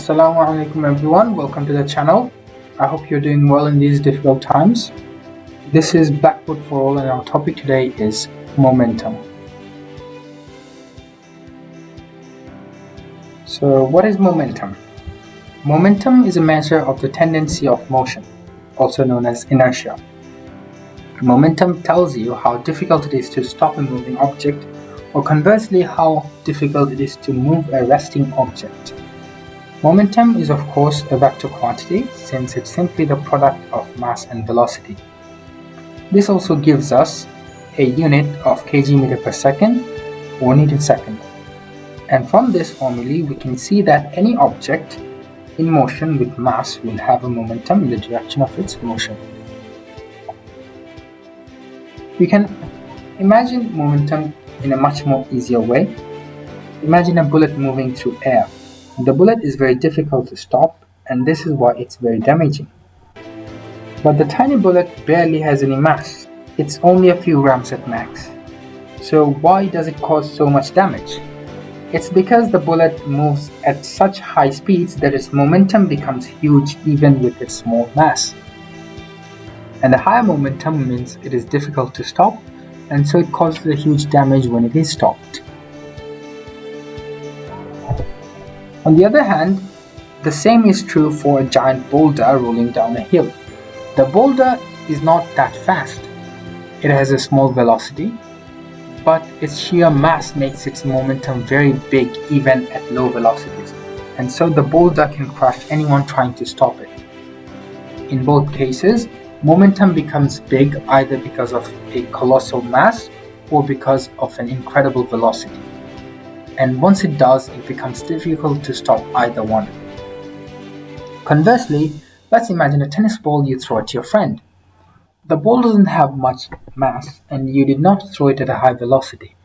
Assalamu alaikum everyone, welcome to the channel. I hope you're doing well in these difficult times. This is Blackboard for All and our topic today is momentum. So what is momentum? Momentum is a measure of the tendency of motion, also known as inertia. Momentum tells you how difficult it is to stop a moving object, or conversely how difficult it is to move a resting object. Momentum is of course a vector quantity since it's simply the product of mass and velocity. This also gives us a unit of kg/meter per second or Newton second. And from this formula we can see that any object in motion with mass will have a momentum in the direction of its motion. We can imagine momentum in a much more easier way. Imagine a bullet moving through air. The bullet is very difficult to stop, and this is why it's very damaging. But the tiny bullet barely has any mass. It's only a few grams at max. So why does it cause so much damage? It's because the bullet moves at such high speeds that its momentum becomes huge even with its small mass. And the higher momentum means it is difficult to stop, and so it causes a huge damage when it is stopped. On the other hand, the same is true for a giant boulder rolling down a hill. The boulder is not that fast. It has a small velocity, but its sheer mass makes its momentum very big even at low velocities, and so the boulder can crush anyone trying to stop it. In both cases, momentum becomes big either because of a colossal mass or because of an incredible velocity. And once it does, it becomes difficult to stop either one. Conversely, let's imagine a tennis ball you throw at your friend. The ball doesn't have much mass and you did not throw it at a high velocity.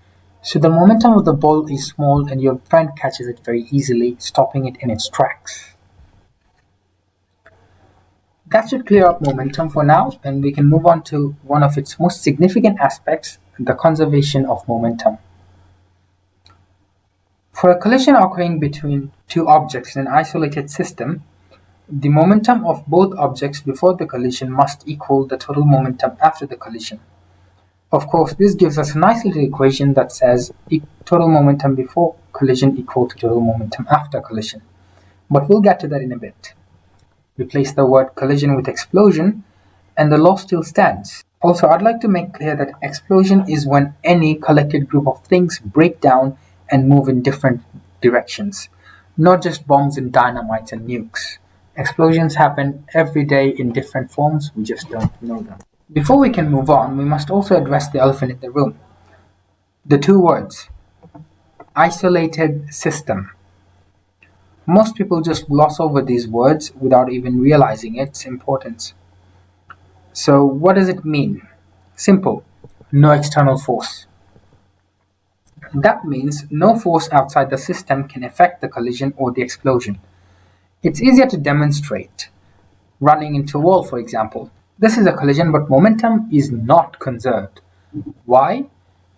So the momentum of the ball is small and your friend catches it very easily, stopping it in its tracks. That should clear up momentum for now, and we can move on to one of its most significant aspects, the conservation of momentum. For a collision occurring between two objects in an isolated system, the momentum of both objects before the collision must equal the total momentum after the collision. Of course, this gives us a nice little equation that says total momentum before collision equal to total momentum after collision. But we'll get to that in a bit. Replace the word collision with explosion, and the law still stands. Also, I'd like to make clear that explosion is when any collected group of things break down and move in different directions, not just bombs and dynamites and nukes. Explosions happen every day in different forms, we just don't know them. Before we can move on, we must also address the elephant in the room. The two words, isolated system. Most people just gloss over these words without even realizing its importance. So what does it mean? Simple, no external force. That means no force outside the system can affect the collision or the explosion. It's easier to demonstrate. Running into a wall, for example. This is a collision, but momentum is not conserved. Why?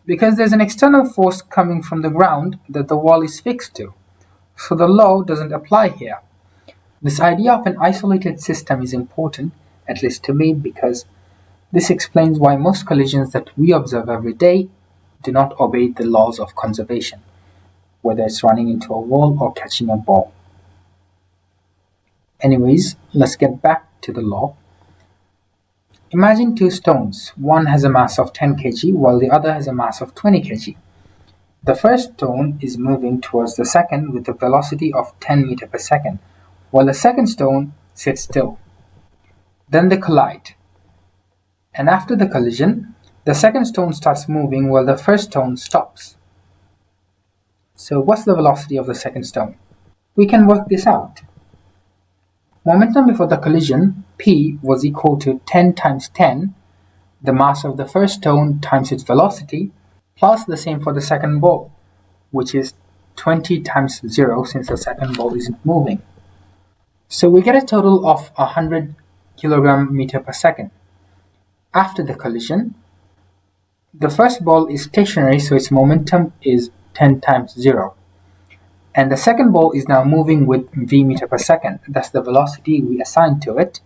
Because there's an external force coming from the ground that the wall is fixed to. So the law doesn't apply here. This idea of an isolated system is important, at least to me, because this explains why most collisions that we observe every day do not obey the laws of conservation, whether it's running into a wall or catching a ball. Anyways, let's get back to the law. Imagine two stones. One has a mass of 10 kg while the other has a mass of 20 kg. The first stone is moving towards the second with a velocity of 10 meters per second, while the second stone sits still. Then they collide. And after the collision, the second stone starts moving while the first stone stops. So what's the velocity of the second stone? We can work this out. Momentum before the collision, P, was equal to 10 times 10, the mass of the first stone times its velocity, plus the same for the second ball, which is 20 times 0 since the second ball isn't moving. So we get a total of 100 kg/meter per second. After the collision, the first ball is stationary, so its momentum is 10 times 0. And the second ball is now moving with v meter per second. That's the velocity we assigned to it.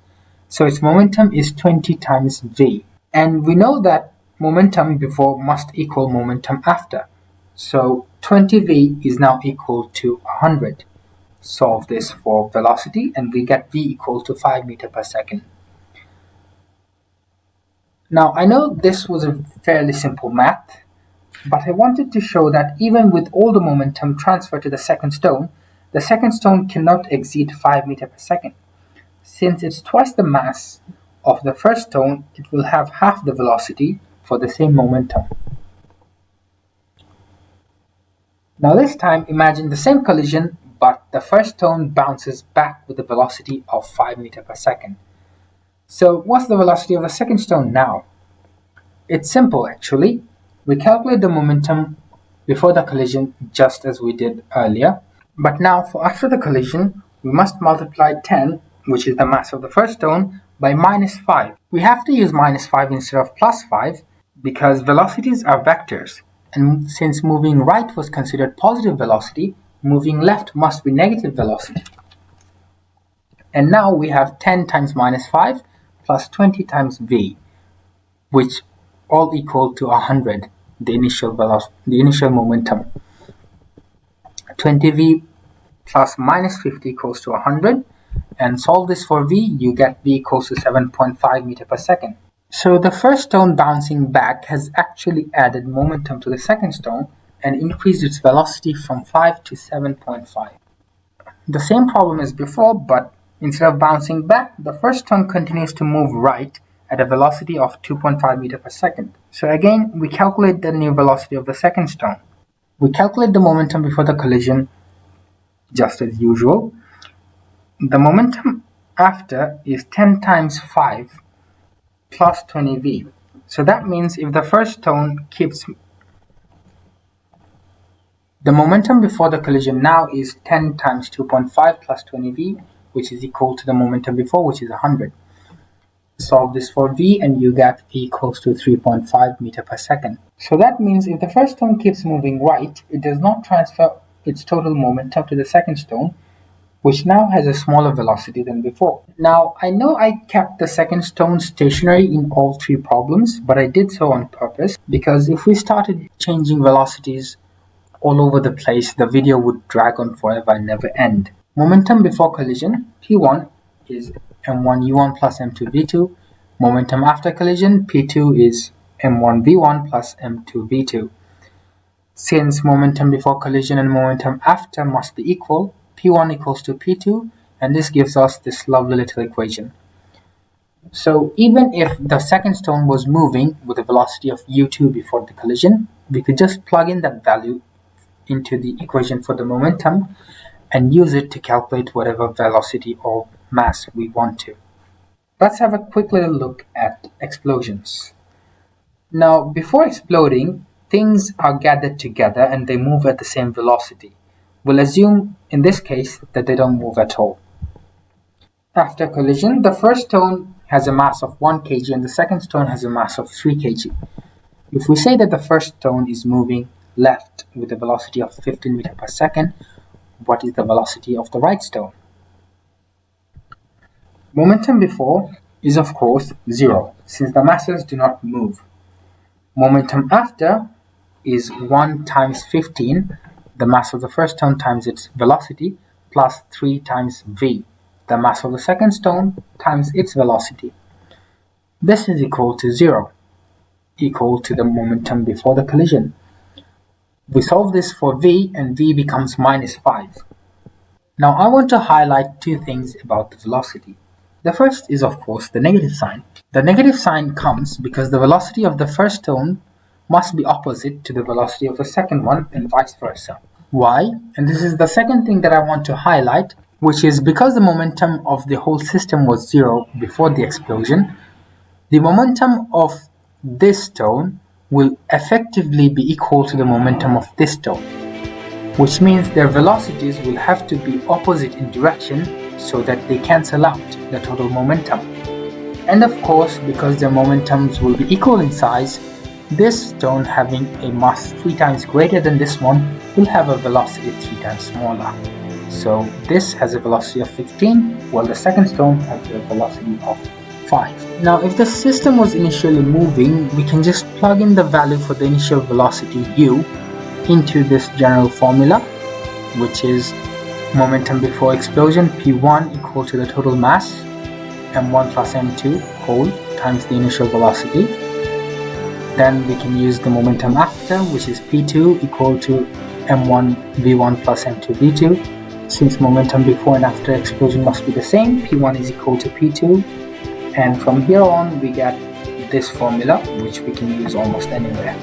So its momentum is 20 times v. And we know that momentum before must equal momentum after. So 20v is now equal to 100. Solve this for velocity and we get v equal to 5 meter per second. Now I know this was a fairly simple math, but I wanted to show that even with all the momentum transferred to the second stone cannot exceed 5 meter per second. Since it's twice the mass of the first stone, it will have half the velocity for the same momentum. Now this time imagine the same collision, but the first stone bounces back with a velocity of 5 meter per second. So what's the velocity of the second stone now? It's simple actually. We calculate the momentum before the collision just as we did earlier. But now for after the collision, we must multiply 10, which is the mass of the first stone, by minus 5. We have to use minus 5 instead of plus 5 because velocities are vectors. And since moving right was considered positive velocity, moving left must be negative velocity. And now we have 10 times minus 5 plus 20 times v, which all equal to 100, the initial momentum. 20v plus minus 50 equals to 100, and solve this for v, you get v equals to 7.5 meter per second. So the first stone bouncing back has actually added momentum to the second stone and increased its velocity from 5 to 7.5. The same problem as before, but instead of bouncing back, the first stone continues to move right at a velocity of 2.5 meter per second. So again, we calculate the new velocity of the second stone. We calculate the momentum before the collision just as usual. The momentum after is 10 times 5 plus 20v. So that means if the first stone keeps... The momentum before the collision now is 10 times 2.5 plus 20v, which is equal to the momentum before, which is 100. Solve this for v and you get v equals to 3.5 meter per second. So that means if the first stone keeps moving right, it does not transfer its total momentum to the second stone, which now has a smaller velocity than before. Now I know I kept the second stone stationary in all three problems, but I did so on purpose because if we started changing velocities all over the place, the video would drag on forever and never end. Momentum before collision, P1, is m1u1 plus m2v2. Momentum after collision, P2 is m1v1 plus m2v2. Since momentum before collision and momentum after must be equal, P1 equals to P2, and this gives us this lovely little equation. So even if the second stone was moving with a velocity of u2 before the collision, we could just plug in that value into the equation for the momentum and use it to calculate whatever velocity or mass we want to. Let's have a quick little look at explosions. Now, before exploding, things are gathered together and they move at the same velocity. We'll assume, in this case, that they don't move at all. After collision, the first stone has a mass of 1 kg and the second stone has a mass of 3 kg. If we say that the first stone is moving left with a velocity of 15 meters per second, what is the velocity of the right stone? Momentum before is of course 0, since the masses do not move. Momentum after is 1 times 15, the mass of the first stone times its velocity, plus 3 times v, the mass of the second stone times its velocity. This is equal to 0, equal to the momentum before the collision. We solve this for v and v becomes minus 5. Now I want to highlight two things about the velocity. The first is of course the negative sign. The negative sign comes because the velocity of the first stone must be opposite to the velocity of the second one and vice versa. Why? And this is the second thing that I want to highlight, which is because the momentum of the whole system was 0 before the explosion, the momentum of this stone will effectively be equal to the momentum of this stone, which means their velocities will have to be opposite in direction so that they cancel out the total momentum. And of course, because their momentums will be equal in size, this stone having a mass 3 times greater than this one will have a velocity 3 times smaller. So this has a velocity of 15, while the second stone has a velocity of 5. Now if the system was initially moving, we can just plug in the value for the initial velocity u into this general formula, which is momentum before explosion P1 equal to the total mass m1 plus m2 whole times the initial velocity. Then we can use the momentum after, which is P2 equal to m1 v1 plus m2 v2. Since momentum before and after explosion must be the same, P1 is equal to P2, and from here on we get this formula, which we can use almost anywhere.